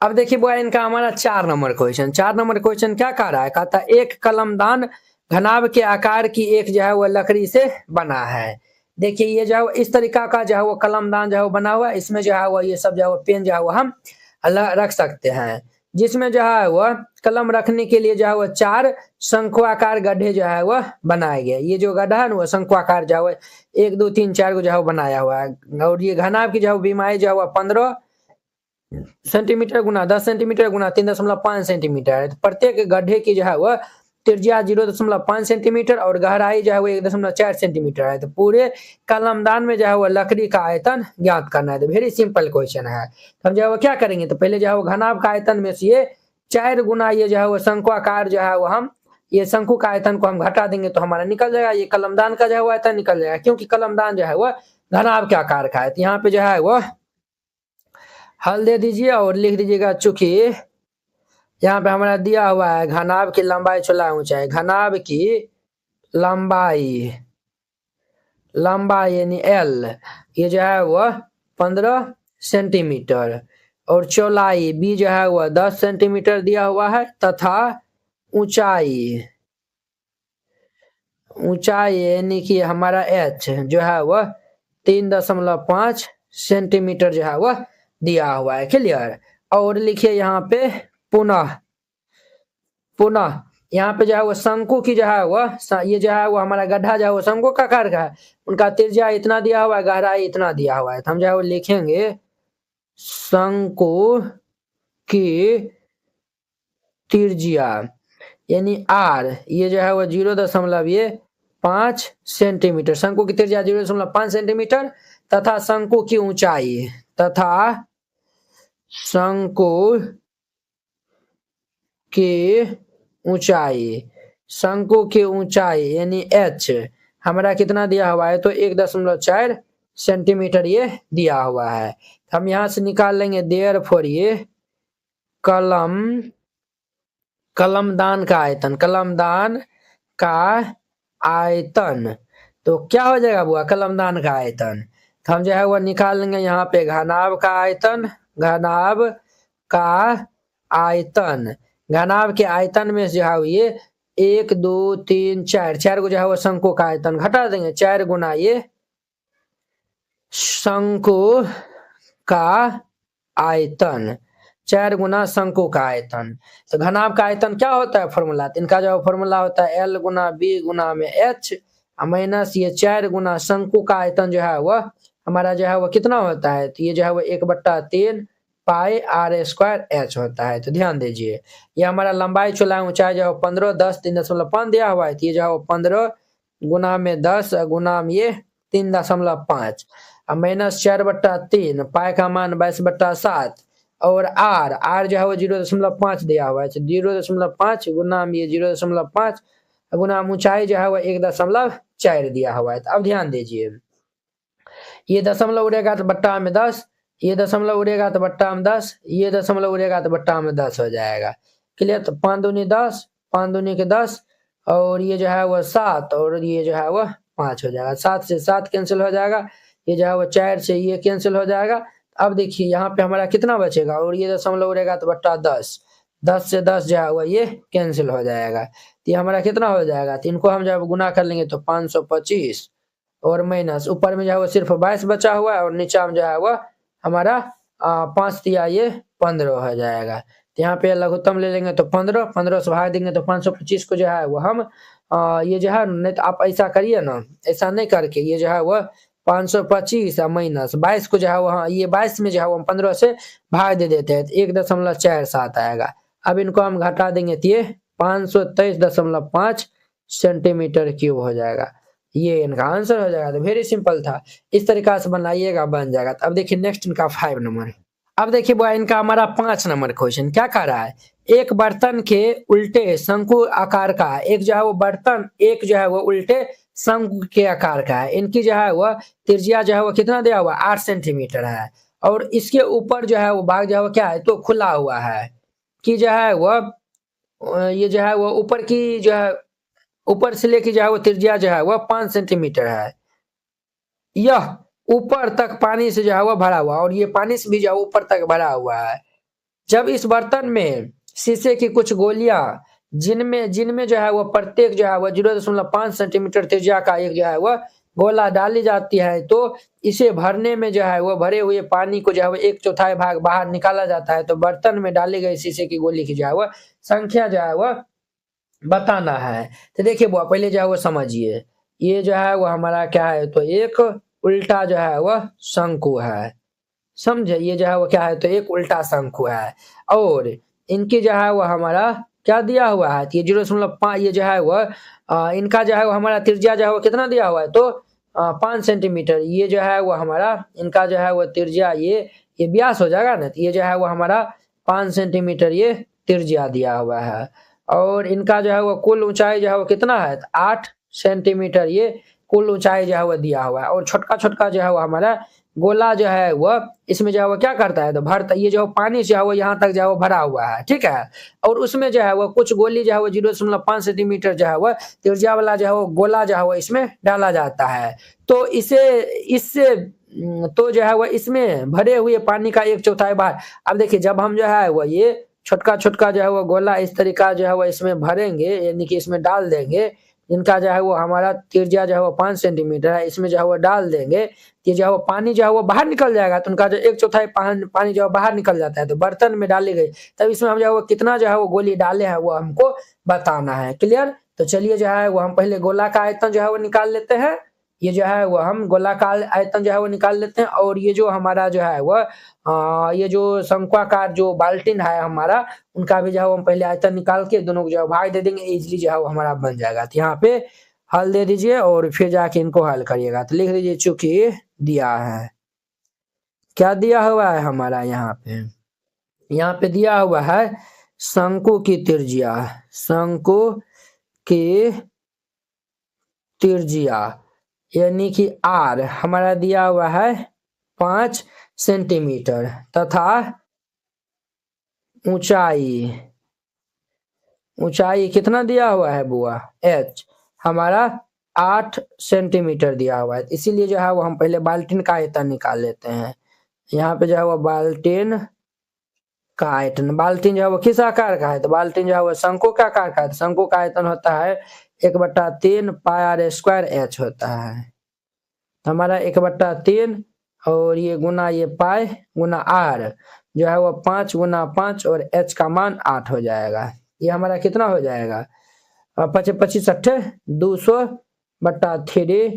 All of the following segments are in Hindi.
अब देखिए बॉय इनका हमारा 4 नंबर क्वेश्चन। 4 नंबर क्वेश्चन क्या कह रहा है, कहता है एक कलमदान घनाभ के आकार की एक जो है वो लकड़ी से बना है। देखिए ये जो है इस तरीका का जो है वो कलमदान जो है वो बना हुआ है। इसमें जो है वो ये सब जो है वो पेन जो है वो हम रख सकते हैं, जिसमें जो है वह कलम रखने के लिए जो है वह 4 शंकुआकार गड्ढे जो है वह बनाए गए। ये जो गड्ढा है ना वो शंकुआकार जो है वो 1 2 3 4 को जो है वो बनाया हुआ है। और ये घनाभ की जो है बीमारी जो है वह 15 सेंटीमीटर गुना 10 सेंटीमीटर गुना 3.5 सेंटीमीटर है। तो प्रत्येक गड्ढे की जो है वह त्रिज्या 0.5 सेंटीमीटर और गहराई जो है वो 1.4 सेंटीमीटर है। तो पूरे कलमदान में जो है वो लकड़ी का आयतन ज्ञात करना है। तो वेरी सिंपल क्वेश्चन है। तो हम जो है वो क्या करेंगे, तो पहले जो है वो घनाभ का आयतन में से ये 4 गुना ये जो है वो शंकुआकार जो है वो हम ये शंकु का आयतन को हम घटा देंगे तो हमारा निकल जाएगा। ये कलमदान का जो है वो आयतन निकल जाएगा, क्योंकि कलमदान जो है वो घनाभ के आकार का है। तो यहाँ पे जो है वो हल दे दीजिए और लिख दीजिएगा, चूंकि यहाँ पे हमारा दिया हुआ है घनाभ की लंबाई चौड़ाई ऊंचाई। घनाभ की लंबाई यानी एल ये जो है वह 15 सेंटीमीटर और चौड़ाई बी जो है वह 10 सेंटीमीटर दिया हुआ है तथा ऊंचाई यानी कि हमारा एच जो है वह 3.5 सेंटीमीटर जो है वह दिया हुआ है। क्लियर। और लिखिए यहाँ पे पुनः यहाँ पे जो है वो शंकु की जो है वह ये जो है वो हमारा गड्ढा जो है वो शंकु का आकार का है। उनका त्रिज्या इतना दिया हुआ है, गहराई इतना दिया हुआ है। तो हम जो है वो लिखेंगे शंकु की त्रिज्या यानी आर ये जो है वो 0.5 सेंटीमीटर। शंकु की त्रिज्या 0.5 सेंटीमीटर तथा शंकु की ऊंचाई शंकु की ऊंचाई यानी एच हमारा कितना दिया हुआ है, तो 1.4 सेंटीमीटर ये दिया हुआ है। हम यहां से निकाल लेंगे देयरफॉर ये कलमदान का आयतन तो क्या हो जाएगा बुआ, कलमदान का आयतन। तो हम जो है वो निकाल लेंगे यहाँ पे घनाभ का आयतन। घनाभ के आयतन में जो है ये 1 2 3 4 को जो है वो शंकु का आयतन घटा देंगे। 4 गुना ये शंकु का आयतन 4 गुना शंकु का आयतन। तो घनाभ का आयतन क्या होता है फॉर्मूला, इनका जो फॉर्मूला होता है L गुना B गुना में H माइनस ये 4 गुना शंकु का आयतन जो है वह हमारा जो है वो कितना होता है, तो ये जो है वो 1/3 पाई r² h होता है। तो ध्यान दीजिए ये हमारा लंबाई चौड़ाई ऊंचाई जो है 15 10 3.5 दिया हुआ है। तो ये जो है वो 15 गुना में 10 गुना में ये 3.5 माइनस 4/3 पाई का मान 22/7 और r जो है वो 0.5 दिया हुआ है। 0.5 गुना में ये 0.5 गुना ऊंचाई जो है वो 1.4 दिया हुआ है। तो अब ध्यान दीजिए ये दशमलव उड़ेगा तो बट्टा में 10, ये दशमलव उड़ेगा तो बट्टा में 10, ये दशमलव उड़ेगा तो बट्टा में 10 हो जाएगा। क्लियर। तो 5 दूनी 10 5 दूनी के 10 और ये जो है वो 7 और ये जो है वो 5 हो जाएगा। 7 से 7 कैंसिल हो जाएगा, ये जो है वो 4 से ये कैंसिल हो जाएगा। अब देखिए यहाँ पे हमारा कितना बचेगा, और ये दशमलव उड़ेगा तो बट्टा 10, 10 से 10 जो है वो ये कैंसिल हो जाएगा। तो ये हमारा कितना हो जाएगा, तो इनको हम जब गुना कर लेंगे तो 525 और माइनस ऊपर में जो है वो सिर्फ 22 बचा हुआ है और नीचे में जो है वो हमारा 5 दिया ये 15 हो जाएगा। तो यहाँ पे लघुत्तम ले लेंगे तो 15 से भाग देंगे तो 525 को जो है वो हम ये जो है नहीं तो आप ऐसा करिए ना, ऐसा नहीं करके ये जो है वो 525 माइनस 22 को जो है वो ये 22 में जो है वो 15 से भाग दे देते हैं तो 1.47 आएगा। अब इनको हम घटा देंगे तो ये 523.5 सेंटीमीटर क्यूब हो जाएगा। ये इनका आंसर हो जाएगा। तो वेरी सिंपल था, इस तरीका से बनाइएगा बन जाएगा। तो अब देखिए नेक्स्ट इनका 5 नंबर। अब देखिए बॉय इनका हमारा 5 नंबर क्वेश्चन क्या कह रहा है, एक बर्तन के उल्टे शंकु आकार का है। एक जो है वो बर्तन एक जो है वो उल्टे शंकु के आकार का है। इनकी जो है वह त्रिज्या जो है वो कितना दिया हुआ 8 सेंटीमीटर है और इसके ऊपर जो है वो भाग जो है वो क्या है तो खुला हुआ है कि जो है वह ये जो है वो ऊपर की जो है ऊपर से लेके जो है वो त्रिज्या जो है वह 5 सेंटीमीटर है। यह ऊपर तक पानी से जो है वह भरा हुआ और ये पानी से भी जो है ऊपर तक भरा हुआ है। जब इस बर्तन में शीशे की कुछ गोलियां जिनमें जिनमें जो है वो प्रत्येक जो है वो 0.5 सेंटीमीटर त्रिज्या का एक जो है वो गोला डाली जाती है, तो इसे भरने में जो है वो भरे हुए पानी को जो है वो 1/4 भाग बाहर निकाला जाता है। तो बर्तन में डाली गई शीशे की गोली की जो है वो संख्या जो है वो बताना है। तो देखिए वो पहले जो है वो समझिए, ये जो है वो हमारा क्या है, तो एक उल्टा जो है वह शंकु है, समझे। ये जो है वो क्या है, तो एक उल्टा शंकु है। और इनकी जो है वो हमारा क्या दिया हुआ है, ये 0.5 ये जो है वो इनका जो है वो हमारा त्रिज्या जो है वो कितना दिया हुआ है, तो 5 सेंटीमीटर। ये जो है वो हमारा इनका जो है वो त्रिज्या ये व्यास हो जाएगा ना, तो ये जो है वो हमारा 5 सेंटीमीटर ये त्रिज्या दिया हुआ है। और इनका जो है वो कुल ऊंचाई जो है वो कितना है, 8 सेंटीमीटर ये कुल ऊंचाई जो है वो दिया हुआ है। और छोटका छोटका जो है वो हमारा गोला जो है वह इसमें जो है वो क्या करता है, तो भरता, ये जो पानी जो है वो यहाँ तक जो है वो भरा हुआ है, ठीक है। और उसमें जो है वो कुछ गोली जो है वो 0.5 सेंटीमीटर जो है वो त्रिज्या वाला जो है वो गोला जो है वो इसमें डाला जाता है। तो इसे इससे तो जो है वो इसमें भरे हुए पानी का 1/4 बार। अब देखिए जब हम जो है वो ये छोटका छोटका जो है वो गोला इस तरीका जो है वो इसमें भरेंगे, यानी कि इसमें डाल देंगे, इनका जो है वो हमारा त्रिज्या जो है वो 5 सेंटीमीटर है, इसमें जो है वो डाल देंगे, कि जो है वो पानी जो है वो बाहर निकल जाएगा, तो उनका जो 1/4 पानी जो है बाहर निकल जाता है। तो बर्तन में डाली गई, तब इसमें हम जो है वो कितना जो है वो गोली डाले हैं वो हमको बताना है। क्लियर। तो चलिए जो है वो हम पहले गोला का आयतन जो है वो निकाल लेते हैं। ये जो है वो हम गोला का आयतन जो है वो निकाल लेते हैं। और ये जो हमारा जो है वो ये जो शंक्वाकार जो बाल्टीन है हमारा, उनका भी जो है वो हम पहले आयतन निकाल के दोनों को जो है भाग दे देंगे, इजीली जो है वो हमारा बन जाएगा। तो यहाँ पे हल दे दीजिए और फिर जाके इनको हल करिएगा। तो लिख दीजिए चूंकि दिया है, क्या दिया हुआ है हमारा यहाँ पे दिया हुआ है शंकु की त्रिज्या, शंकु की त्रिज्या यानी कि आर हमारा दिया हुआ है 5 सेंटीमीटर तथा ऊंचाई कितना दिया हुआ है बुआ, एच हमारा 8 सेंटीमीटर दिया हुआ है। इसीलिए जो है वो हम पहले बाल्टीन का आयतन निकाल लेते हैं। यहाँ पे जो है वो बाल्टीन का आयतन, बाल्टीन जो है वो किस आकार का है, तो बाल्टीन जो है वो शंकु का आकार का है। शंकु का आयतन होता है 1/3 पाई आर स्क्वायर एच होता है। हमारा 1/3 और ये गुना ये पाई गुना आर जो है वो 5 गुना 5 और एच का मान 8 हो जाएगा। ये हमारा कितना हो जाएगा, 25 अट्ठे 200/3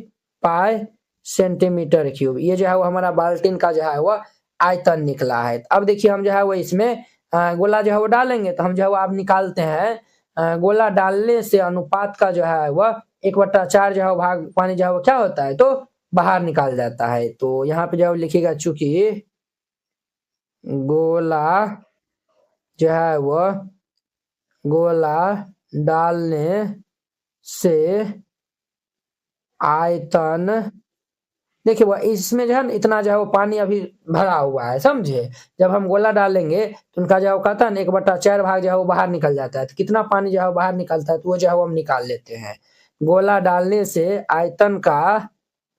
पाई सेंटीमीटर क्यूब। ये जो है वो हमारा बाल्टीन का जो है वो आयतन निकला है। अब देखिए हम जो है वो इसमें गोला जो है वो डालेंगे, तो हम जो है वो आप निकालते हैं गोला डालने से अनुपात का जो है वह 1/4 जो है भाग पानी जो है वो क्या होता है, तो बाहर निकाल जाता है। तो यहाँ पे जो लिखिएगा चूंकि गोला जो है वो गोला डालने से आयतन, देखिए वो इसमें जो है ना इतना जो है वो पानी अभी भरा हुआ है, समझे। जब हम गोला डालेंगे तो उनका जो है वो कहता है ना 1/4 भाग जो है वो बाहर निकल जाता है। तो कितना पानी जो है वो बाहर निकलता है, तो वो जो है वो हम निकाल लेते हैं। गोला डालने से आयतन का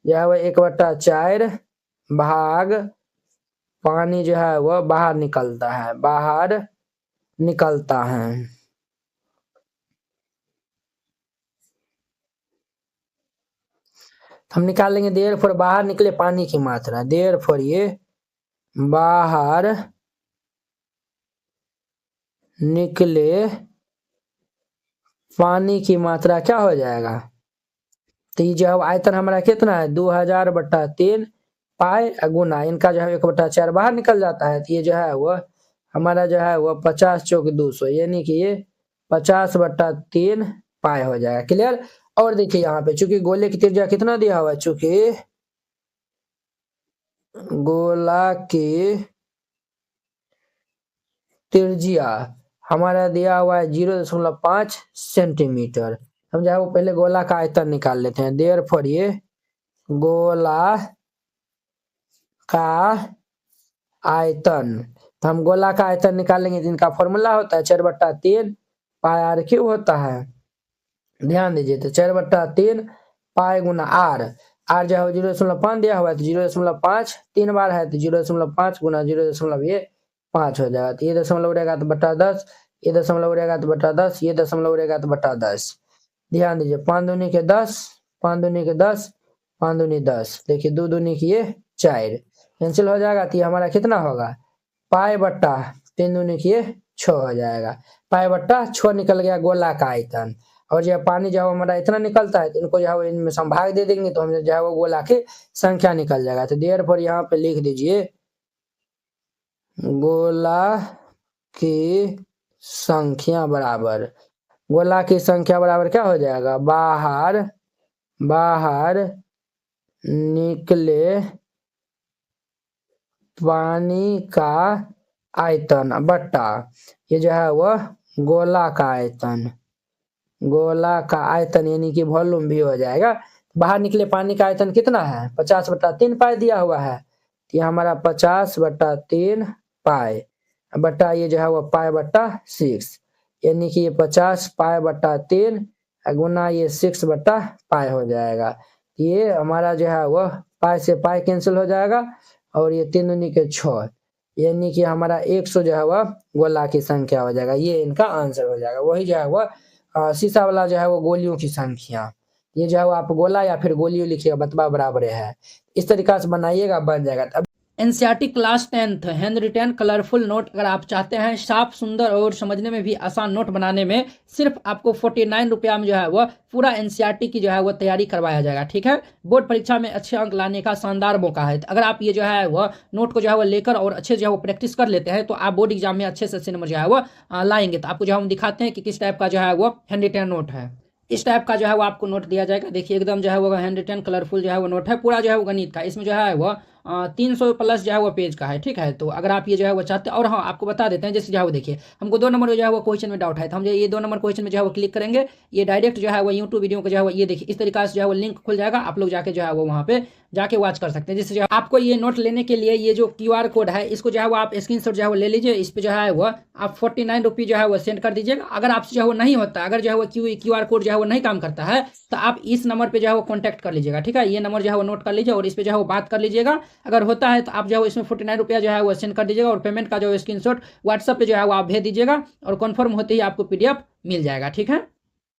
जो है वो 1/4 भाग पानी जो है वो बाहर निकलता है। हम निकालेंगे देर फोर बाहर निकले पानी की मात्रा, देर फोर ये बाहर निकले पानी की मात्रा क्या हो जाएगा, तो ये जो है आयतन हमारा कितना है 2000/3 पाई गुना इनका जो है 1/4 बाहर निकल जाता है। तो ये जो है वो हमारा जो है वो 50 चौक 200 यानी कि ये 50/3 पाई हो जाएगा। क्लियर। और देखिए यहाँ पे चूंकि गोले की त्रिज्या कितना दिया हुआ है, चूंकि गोला की त्रिज्या हमारा दिया हुआ है 0.5 सेंटीमीटर। हम जो है वो पहले गोला का आयतन निकाल लेते हैं। देयर फॉर ये गोला का आयतन, तो हम गोला का आयतन निकालेंगे, जिनका फॉर्मूला होता है 4/3 पाई आर क्यूब होता है। ध्यान दीजिए, तो 4/3 पाई गुना आर, आर जो है 0.5 दिया हुआ है, तो 0.5 3 बार है, तो 0.5 गुना 0. 5 हो जाएगा। तो ये दशमलव रहेगा तो बटा 10, ये दशमलव रहेगा तो बटा 10, ये दशमलव रहेगा तो बटा 10। ध्यान दीजिए 5 दूनी के 10, 5 दूनी के 10, 5 दूनी 10, देखिए 2 दूनी की ये 4 कैंसिल हो जाएगा। तो ये हमारा कितना होगा पाई बट्टा 3 दूनी की ये 6 हो जाएगा। पाई बट्टा 6 निकल गया गोला का आयतन। और जो पानी जो हमारा इतना निकलता है तो इनको जो है इनमें संभाग दे देंगे तो हमें जो है वो गोला की संख्या निकल जाएगा। तो देर पर यहाँ पे लिख दीजिए गोला की संख्या बराबर, गोला की संख्या बराबर क्या हो जाएगा बाहर निकले पानी का आयतन बट्टा ये जो है वह गोला का आयतन, गोला का आयतन यानी कि वॉल्यूम भी हो जाएगा। बाहर निकले पानी का आयतन कितना है 50/3 पाई दिया हुआ है। तो ये हमारा 50/3 पाई बट्टा ये जो है वो पाई बट्टा 6 यानी कि ये 50 पाई/3 गुना ये 6 बट्टा पाई हो जाएगा। ये हमारा जो है वह पाई से पाई कैंसिल हो जाएगा और ये 3 दूनी के 6 यानी कि हमारा 100 जो है वह गोला की संख्या हो जाएगा। ये इनका आंसर हो जाएगा। वही जो है वह शीशा वाला जो है वो गोलियों की संख्या, ये जो है वो आप गोला या फिर गोलियों लिखिएगा बतबा बराबर है। इस तरीका से बनाइएगा बन जाएगा। अब NCERT class 10th hand retain colourful note अगर आप चाहते हैं साफ सुंदर और समझने में भी आसान नोट बनाने में सिर्फ आपको 49 रुपया में जो है वह पूरा एनसीईआरटी की जो है वह तैयारी करवाया जाएगा। ठीक है, बोर्ड परीक्षा में अच्छे अंक लाने का शानदार मौका है। अगर आप ये जो है वह नोट को जो है वह लेकर और अच्छे जो है वो प्रैक्टिस कर लेते हैं तो आप बोर्ड एग्जाम में अच्छे से अच्छे नंबर जो है वह लाएंगे। तो आपको जो है हम दिखाते हैं कि किस टाइप का जो है वो हैंड रिटेन नोट है। इस टाइप का जो है वो आपको नोट दिया जाएगा। देखिए एकदम जो है वो हैंड रिटेन कलरफुल जो है वो नोट है, पूरा जो है वो गणित का, इसमें जो है वो 300 प्लस जो है वो पेज का है। ठीक है, तो अगर आप ये जो है वो चाहते हैं और हाँ आपको बता देते हैं जैसे जो है वो देखिए हमको 2 नंबर जो है वो क्वेश्चन में डाउट है तो हम जो ये 2 नंबर क्वेश्चन में जो है वो क्लिक करेंगे, ये डायरेक्ट जो है वो यूट्यूब वीडियो को जो है वो ये देखिए इस तरीका से जो है वो लिंक खुल जाएगा। आप लोग जाके जो है वो वहाँ पे जाके वॉच कर सकते हैं। जैसे जो आपको ये नोट लेने के लिए ये जो QR कोड है इसको जो है वो आप स्क्रीनशॉट जो है वो ले लीजिए। इस पे जो है वो आप 49 रुपये जो है वो सेंड कर दीजिएगा। अगर आपसे जो है वो नहीं होता, अगर जो है वो QR कोड जो है वो नहीं काम करता है तो आप इस नंबर पे जो है वो कॉन्टैक्ट कर लीजिएगा। ठीक है, ये नंबर जो है वो नोट कर लीजिए और इस पे जो है वो बात कर लीजिएगा। अगर होता है तो आप जो है इसमें 49 रुपया जो है वो सेंड कर दीजिएगा और पेमेंट का जो स्क्रीनशॉट व्हाट्सएप पे जो है वो आप भेज दीजिएगा और कन्फर्म होते ही आपको PDF मिल जाएगा। ठीक है।